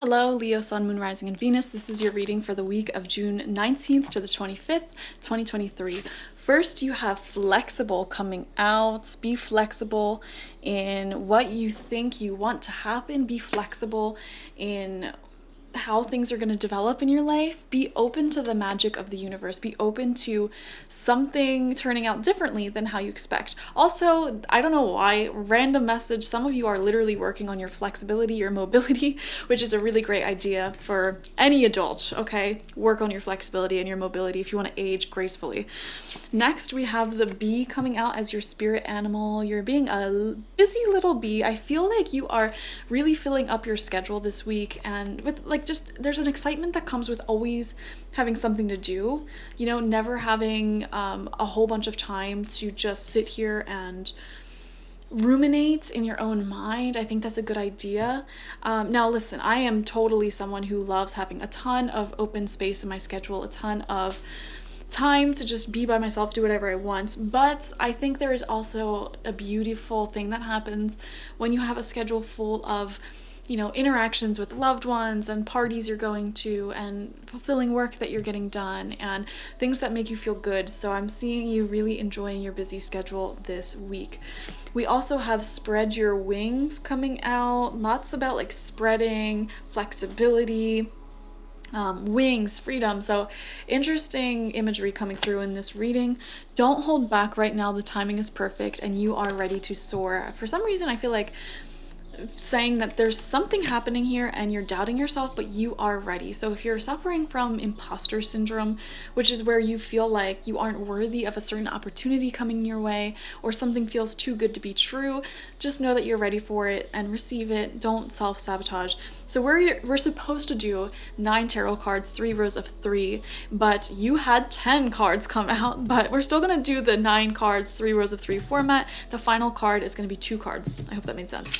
Hello, Leo, Sun, Moon, Rising, and Venus. This is your reading for the week of June 19th to the 25th, 2023. First, you have flexible coming out. Be flexible in what you think you want to happen. Be flexible in how things are going to develop in your life. Be open to the magic of the universe. Be open to something turning out differently than how you expect. Also, I don't know why, random message, some of you are literally working on your flexibility, your mobility, which is a really great idea for any adult, okay? Work on your flexibility and your mobility if you want to age gracefully. Next, we have the bee coming out as your spirit animal. You're being a busy little bee. I feel like you are really filling up your schedule this week, and with there's an excitement that comes with always having something to do, never having a whole bunch of time to just sit here and ruminate in your own mind. I think that's a good idea. Now listen, I am totally someone who loves having a ton of open space in my schedule, a ton of time to just be by myself, do whatever I want. But I think there is also a beautiful thing that happens when you have a schedule full of interactions with loved ones and parties you're going to and fulfilling work that you're getting done and things that make you feel good. So I'm seeing you really enjoying your busy schedule this week. We also have spread your wings coming out. Lots about spreading, flexibility, wings, freedom. So interesting imagery coming through in this reading. Don't hold back right now. The timing is perfect and you are ready to soar. For some reason, I feel like saying that there's something happening here and you're doubting yourself, but you are ready. So if you're suffering from imposter syndrome, which is where you feel like you aren't worthy of a certain opportunity coming your way, or something feels too good to be true, just know that you're ready for it and receive it. Don't self-sabotage. So we're supposed to do 9 tarot cards, 3 rows of 3, but you had 10 cards come out, but we're still gonna do the 9 cards, 3 rows of 3 format. The final card is gonna be 2 cards. I hope that made sense.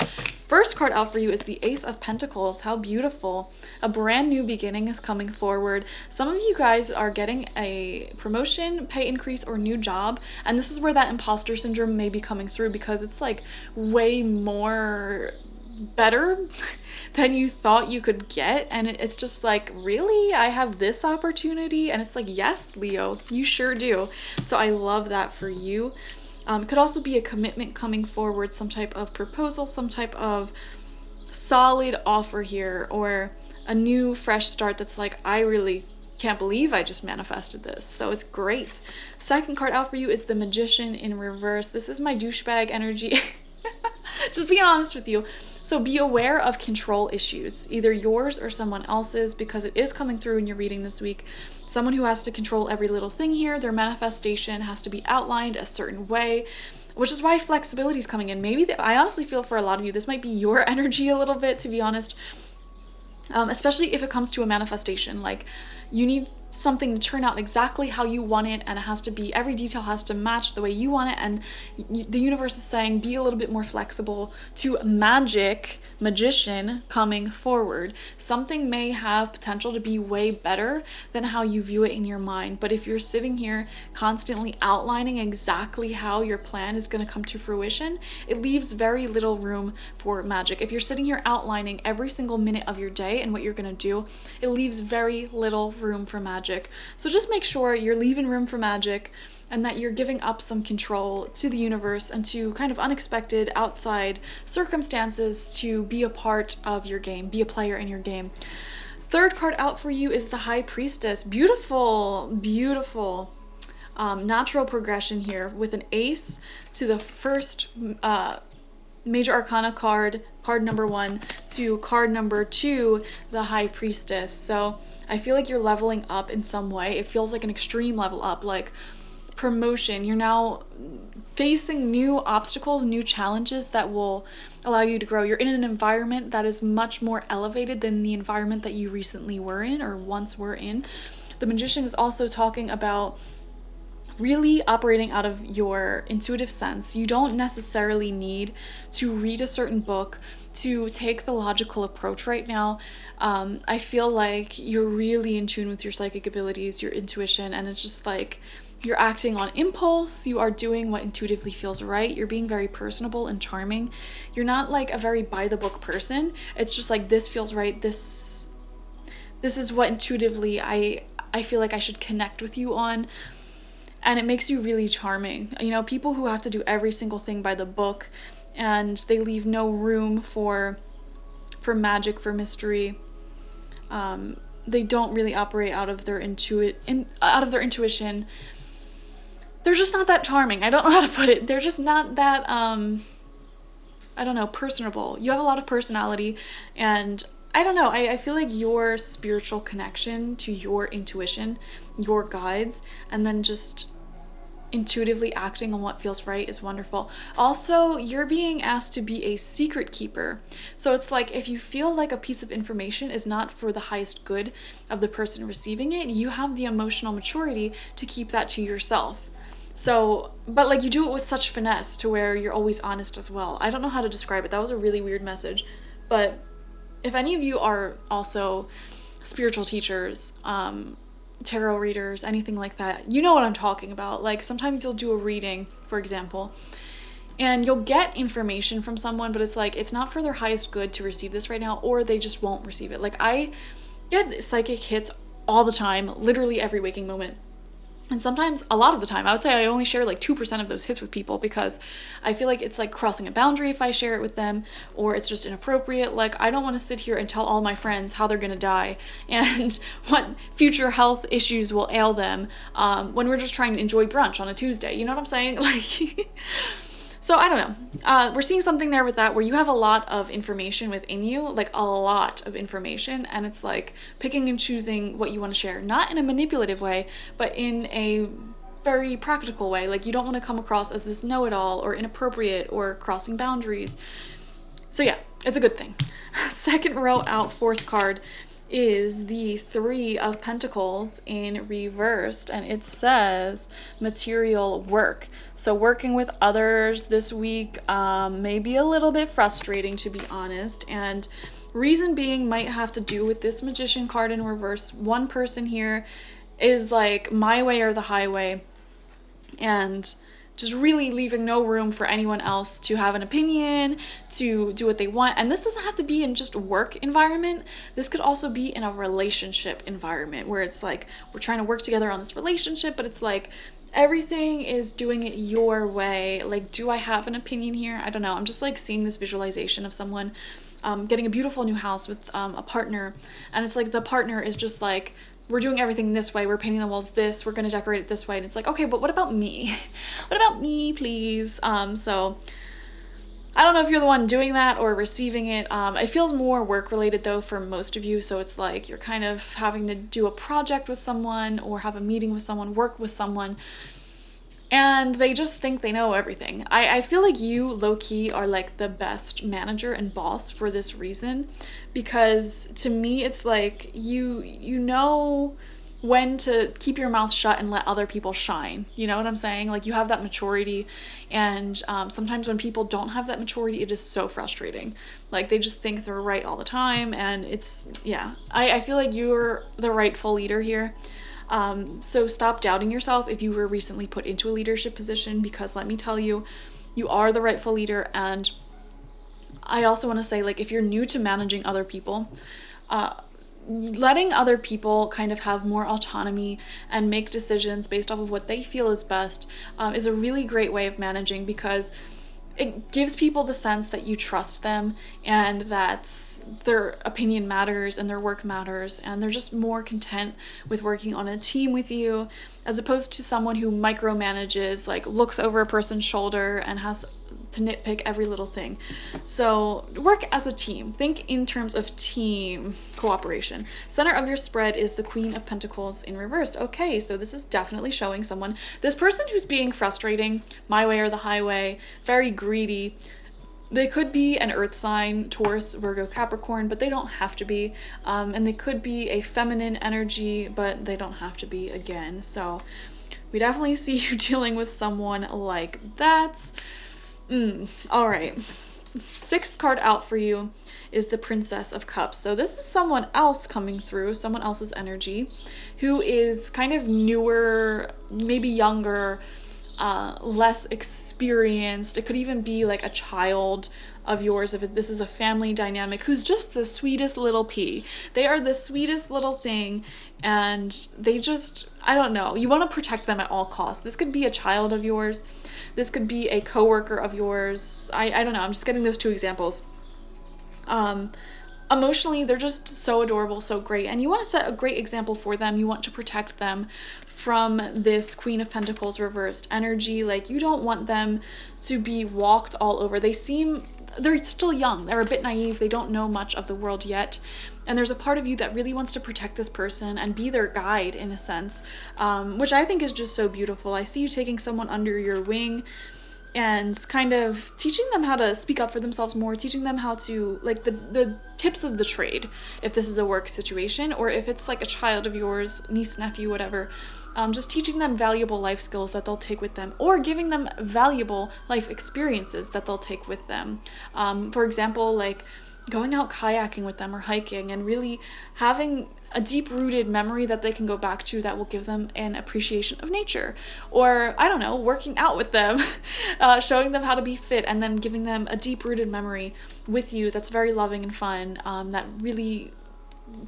First card out for you is the Ace of Pentacles. How beautiful. A brand new beginning is coming forward. Some of you guys are getting a promotion, pay increase, or new job. And this is where that imposter syndrome may be coming through because it's way more better than you thought you could get. And it's just really? I have this opportunity? And it's yes, Leo, you sure do. So I love that for you. Could also be a commitment coming forward, some type of proposal, some type of solid offer here, or a new fresh start that's I really can't believe I just manifested this. So it's great. Second card out for you is the Magician in reverse. This is my douchebag energy. Just being honest with you. So be aware of control issues, either yours or someone else's, because it is coming through in your reading this week. Someone who has to control every little thing here. Their manifestation has to be outlined a certain way, which is why flexibility is coming in. Maybe I honestly feel for a lot of you, this might be your energy a little bit, to be honest. Especially if it comes to a manifestation, you need something to turn out exactly how you want it, and it has to be, every detail has to match the way you want it, and the universe is saying be a little bit more flexible to magician coming forward. Something may have potential to be way better than how you view it in your mind, but if you're sitting here constantly outlining exactly how your plan is going to come to fruition, it leaves very little room for magic. If you're sitting here outlining every single minute of your day and what you're going to do, it leaves very little room for magic. So just make sure you're leaving room for magic and that you're giving up some control to the universe and to kind of unexpected outside circumstances to be a part of your game, be a player in your game. Third card out for you is the High Priestess. Beautiful, beautiful. Natural progression here with an ace to the first Major Arcana card number 1, to card number 2, the High Priestess. So I feel like you're leveling up in some way. It feels like an extreme level up, like promotion. You're now facing new obstacles, new challenges that will allow you to grow. You're in an environment that is much more elevated than the environment that you recently were in or once were in. The Magician is also talking about really operating out of your intuitive sense. You don't necessarily need to read a certain book to take the logical approach right now. I feel like you're really in tune with your psychic abilities, your intuition, and it's just You're acting on impulse. You are doing what intuitively feels right. You're being very personable and charming. You're not like a very by the book person. It's just like, this feels right. This is what intuitively I feel like I should connect with you on. And it makes you really charming. You know, people who have to do every single thing by the book and they leave no room for magic, for mystery. They don't really operate out of their intuition. They're just not that charming. I don't know how to put it. They're just not that, I don't know, personable. You have a lot of personality, and I don't know, I feel like your spiritual connection to your intuition, your guides, and then just intuitively acting on what feels right is wonderful. Also, you're being asked to be a secret keeper. So it's like, if you feel like a piece of information is not for the highest good of the person receiving it, you have the emotional maturity to keep that to yourself. So, but like, you do it with such finesse to where you're always honest as well. I don't know how to describe it. That was a really weird message. But if any of you are also spiritual teachers, tarot readers, anything like that, you know what I'm talking about. Like, sometimes you'll do a reading, for example, and you'll get information from someone, but it's like, it's not for their highest good to receive this right now, or they just won't receive it. Like, I get psychic hits all the time, literally every waking moment. And sometimes, a lot of the time, I would say I only share like 2% of those hits with people, because I feel like it's like crossing a boundary if I share it with them, or it's just inappropriate. Like, I don't want to sit here and tell all my friends how they're gonna die and what future health issues will ail them when we're just trying to enjoy brunch on a Tuesday. You know what I'm saying? Like, so I don't know. We're seeing something there with that, where you have a lot of information within you, like a lot of information, and it's like picking and choosing what you want to share, not in a manipulative way, but in a very practical way. Like, you don't want to come across as this know-it-all or inappropriate or crossing boundaries. So yeah, it's a good thing. Second row out, fourth card, is the Three of Pentacles in reversed, and it says material work. So working with others this week may be a little bit frustrating, to be honest, and reason being might have to do with this Magician card in reverse. One person here is like my way or the highway, and just really leaving no room for anyone else to have an opinion, to do what they want. And this doesn't have to be in just a work environment. This could also be in a relationship environment, where it's like, we're trying to work together on this relationship, but it's like, everything is doing it your way. Like, do I have an opinion here? I don't know. I'm just like seeing this visualization of someone getting a beautiful new house with a partner. And it's like, the partner is just like, we're doing everything this way, we're painting the walls this, we're going to decorate it this way. And it's like, okay, but what about me? What about me, please? So I don't know if you're the one doing that or receiving it. It feels more work related though for most of you. So it's like, you're kind of having to do a project with someone, or have a meeting with someone, work with someone, and they just think they know everything. I feel like you, low-key, are like the best manager and boss for this reason, because to me it's like, you know when to keep your mouth shut and let other people shine. You know what I'm saying? Like, you have that maturity, and sometimes when people don't have that maturity, it is so frustrating. Like, they just think they're right all the time, and it's, yeah. I feel like you're the rightful leader here. So stop doubting yourself if you were recently put into a leadership position, because let me tell you, you are the rightful leader. And I also want to say, like, if you're new to managing other people, letting other people kind of have more autonomy and make decisions based off of what they feel is best is a really great way of managing, because it gives people the sense that you trust them, and that their opinion matters and their work matters, and they're just more content with working on a team with you, as opposed to someone who micromanages, like looks over a person's shoulder and has to nitpick every little thing. So work as a team. Think in terms of team cooperation. Center of your spread is the Queen of Pentacles in reversed. Okay, so this is definitely showing someone, this person who's being frustrating, my way or the highway, very greedy. They could be an earth sign, Taurus, Virgo, Capricorn, but they don't have to be. And they could be a feminine energy, but they don't have to be again. So we definitely see you dealing with someone like that. All right. Sixth card out for you is the Princess of Cups. So this is someone else coming through, someone else's energy, who is kind of newer, maybe younger, less experienced. It could even be like a child of yours if this is a family dynamic, who's just the sweetest little pea. They are the sweetest little thing, and they just, I don't know, you want to protect them at all costs. This could be a child of yours, this could be a coworker of yours. I don't know, I'm just getting those two examples. Emotionally, they're just so adorable, so great, and you want to set a great example for them. You want to protect them from this Queen of Pentacles reversed energy. Like, you don't want them to be walked all over. They're still young, they're a bit naive, they don't know much of the world yet, and there's a part of you that really wants to protect this person and be their guide in a sense, which I think is just so beautiful. I see you taking someone under your wing and kind of teaching them how to speak up for themselves more, teaching them how to, like, the tips of the trade, if this is a work situation, or if it's like a child of yours, niece, nephew, whatever, just teaching them valuable life skills that they'll take with them, or giving them valuable life experiences that they'll take with them. For example, like going out kayaking with them or hiking, and really having a deep-rooted memory that they can go back to that will give them an appreciation of nature. Or, I don't know, working out with them, showing them how to be fit, and then giving them a deep-rooted memory with you that's very loving and fun, that really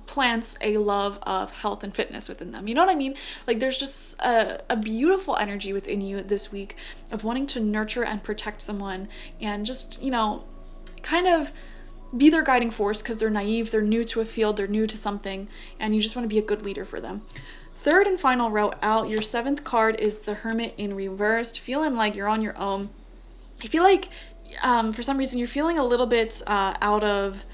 plants a love of health and fitness within them. You know what I mean? Like, there's just a beautiful energy within you this week of wanting to nurture and protect someone, and just, you know, kind of be their guiding force, because they're naive, they're new to a field, they're new to something, and you just want to be a good leader for them. Third and final row out, your 7th card is the Hermit in reversed, feeling like you're on your own. I feel like for some reason you're feeling a little bit out of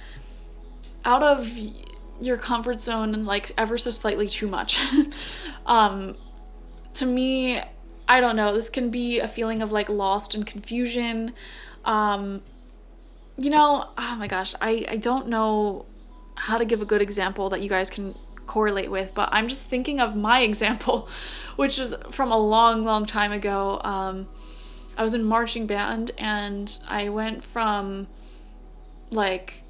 your comfort zone, and like ever so slightly too much. To me, I don't know, this can be a feeling of like lost and confusion. You know, oh my gosh, I don't know how to give a good example that you guys can correlate with, but I'm just thinking of my example, which is from a long, long time ago. I was in marching band, and I went from like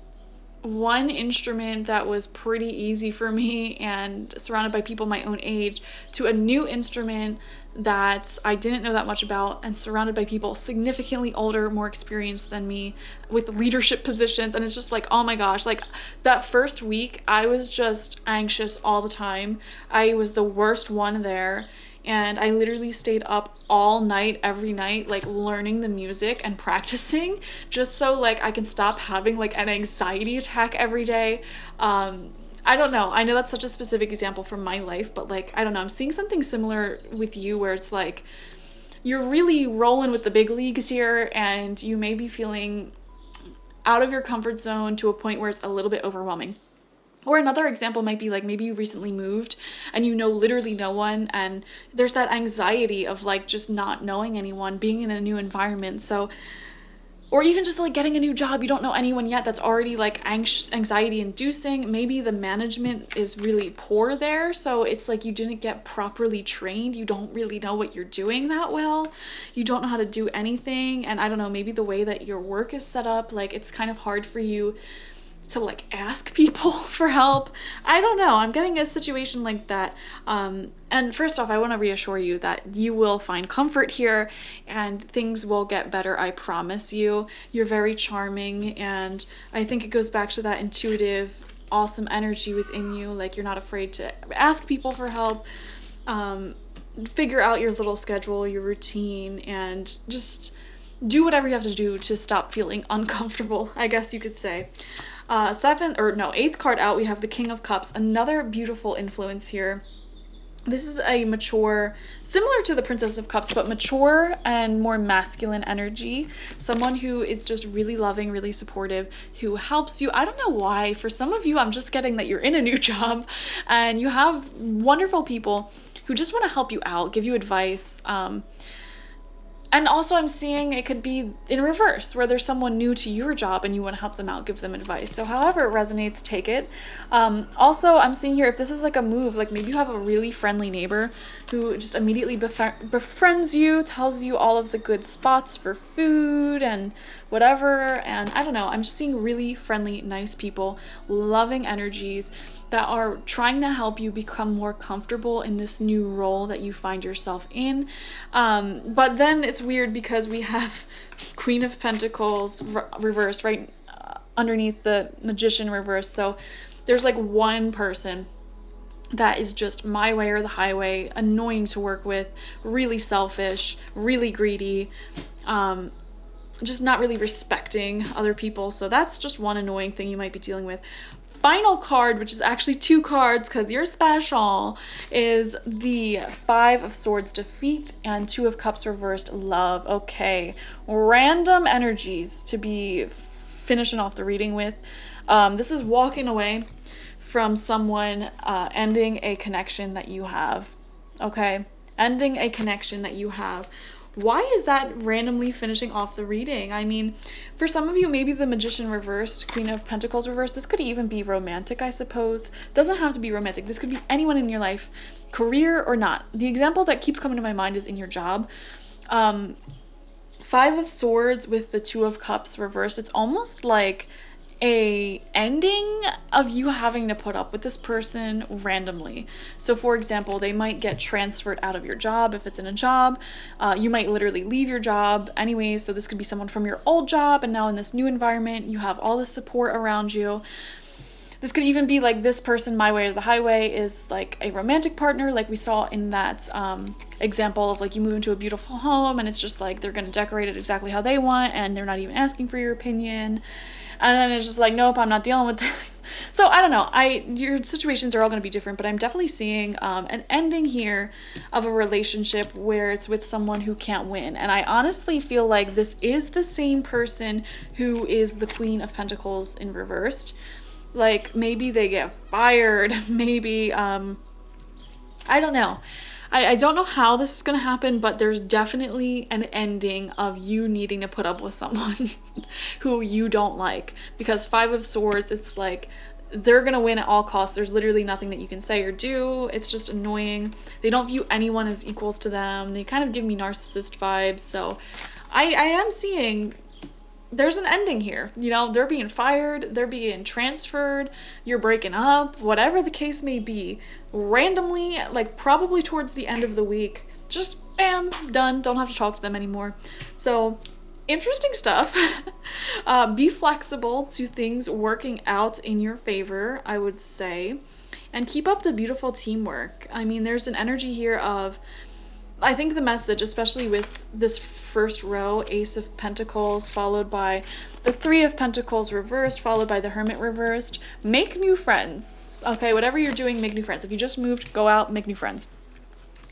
one instrument that was pretty easy for me and surrounded by people my own age, to a new instrument that I didn't know that much about, and surrounded by people significantly older, more experienced than me, with leadership positions. And it's just like, oh my gosh, like that first week I was just anxious all the time. I was the worst one there, and I literally stayed up all night, every night, like learning the music and practicing, just so like I can stop having like an anxiety attack every day. I don't know. I know that's such a specific example from my life, but like, I don't know. I'm seeing something similar with you, where it's like you're really rolling with the big leagues here, and you may be feeling out of your comfort zone to a point where it's a little bit overwhelming. Or another example might be like, maybe you recently moved and you know literally no one, and there's that anxiety of like just not knowing anyone, being in a new environment. So, or even just like getting a new job, you don't know anyone yet, that's already like anxiety inducing. Maybe the management is really poor there, so it's like you didn't get properly trained, you don't really know what you're doing that well, you don't know how to do anything, and I don't know, maybe the way that your work is set up, like it's kind of hard for you to like ask people for help. I don't know, I'm getting a situation like that. And first off, I want to reassure you that you will find comfort here and things will get better, I promise you. You're very charming, and I think it goes back to that intuitive, awesome energy within you. Like, you're not afraid to ask people for help, figure out your little schedule, your routine, and just do whatever you have to do to stop feeling uncomfortable, I guess you could say. 8th card out, we have the King of Cups, another beautiful influence here. This is a mature, similar to the Princess of Cups, but mature and more masculine energy. Someone who is just really loving, really supportive, who helps you. I don't know why. For some of you, I'm just getting that you're in a new job and you have wonderful people who just want to help you out, give you advice. And also I'm seeing it could be in reverse, where there's someone new to your job and you want to help them out, give them advice. So however it resonates, take it. Also, I'm seeing here, if this is like a move, like maybe you have a really friendly neighbor who just immediately befriends you, tells you all of the good spots for food and whatever. And I don't know, I'm just seeing really friendly, nice people, loving energies that are trying to help you become more comfortable in this new role that you find yourself in. But then it's weird because we have Queen of Pentacles reversed right underneath the Magician reversed. So there's like one person that is just my way or the highway, annoying to work with, really selfish, really greedy, just not really respecting other people. So that's just one annoying thing you might be dealing with. Final card, which is actually 2 cards because you're special, is the 5 of Swords, defeat, and 2 of Cups reversed, love. Okay, random energies to be finishing off the reading with. This is walking away from someone, ending a connection that you have. Okay, ending a connection that you have. Why is that randomly finishing off the reading? I mean, for some of you, maybe the Magician reversed, Queen of Pentacles reversed. This could even be romantic, I suppose. Doesn't have to be romantic. This could be anyone in your life, career or not. The example that keeps coming to my mind is in your job. 5 of Swords with the 2 of Cups reversed. It's almost like a ending of you having to put up with this person randomly. So for example, they might get transferred out of your job if it's in a job. You might literally leave your job anyways. So this could be someone from your old job, and now in this new environment, you have all this support around you. This could even be like this person, my way or the highway, is like a romantic partner, like we saw in that example of like you move into a beautiful home and it's just like they're going to decorate it exactly how they want and they're not even asking for your opinion. And then it's just like, nope, I'm not dealing with this. So I don't know. Your situations are all going to be different, but I'm definitely seeing an ending here of a relationship where it's with someone who can't win. And I honestly feel like this is the same person who is the Queen of Pentacles in reversed. Like maybe they get fired, maybe, I don't know. I don't know how this is going to happen, but there's definitely an ending of you needing to put up with someone who you don't like. Because 5 of Swords, it's like they're going to win at all costs. There's literally nothing that you can say or do. It's just annoying. They don't view anyone as equals to them. They kind of give me narcissist vibes. So I am seeing there's an ending here. You know, they're being fired, they're being transferred, you're breaking up, whatever the case may be. Randomly, like probably towards the end of the week, just bam, done. Don't have to talk to them anymore. So interesting stuff. Be flexible to things working out in your favor, I would say. And keep up the beautiful teamwork. I mean, there's an energy here of, I think the message, especially with this first row, Ace of Pentacles, followed by the 3 of Pentacles reversed, followed by the Hermit reversed. Make new friends. Okay, whatever you're doing, make new friends. If you just moved, go out, make new friends.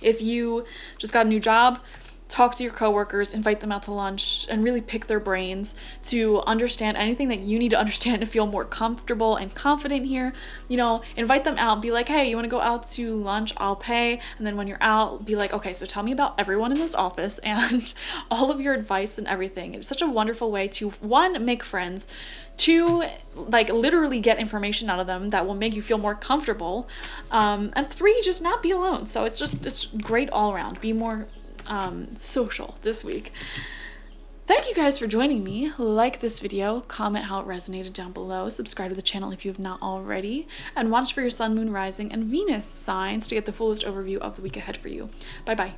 If you just got a new job, talk to your coworkers, invite them out to lunch, and really pick their brains to understand anything that you need to understand to feel more comfortable and confident here. You know, invite them out, be like, hey, you want to go out to lunch? I'll pay. And then when you're out, be like, okay, so tell me about everyone in this office and all of your advice and everything. It's such a wonderful way to, 1, make friends, 2, like literally get information out of them that will make you feel more comfortable, and 3, just not be alone. So it's great all around. Be more social this week. Thank you guys for joining me. Like this video, comment how it resonated down below, subscribe to the channel if you have not already, and watch for your sun, moon, rising, and Venus signs to get the fullest overview of the week ahead for you. Bye bye.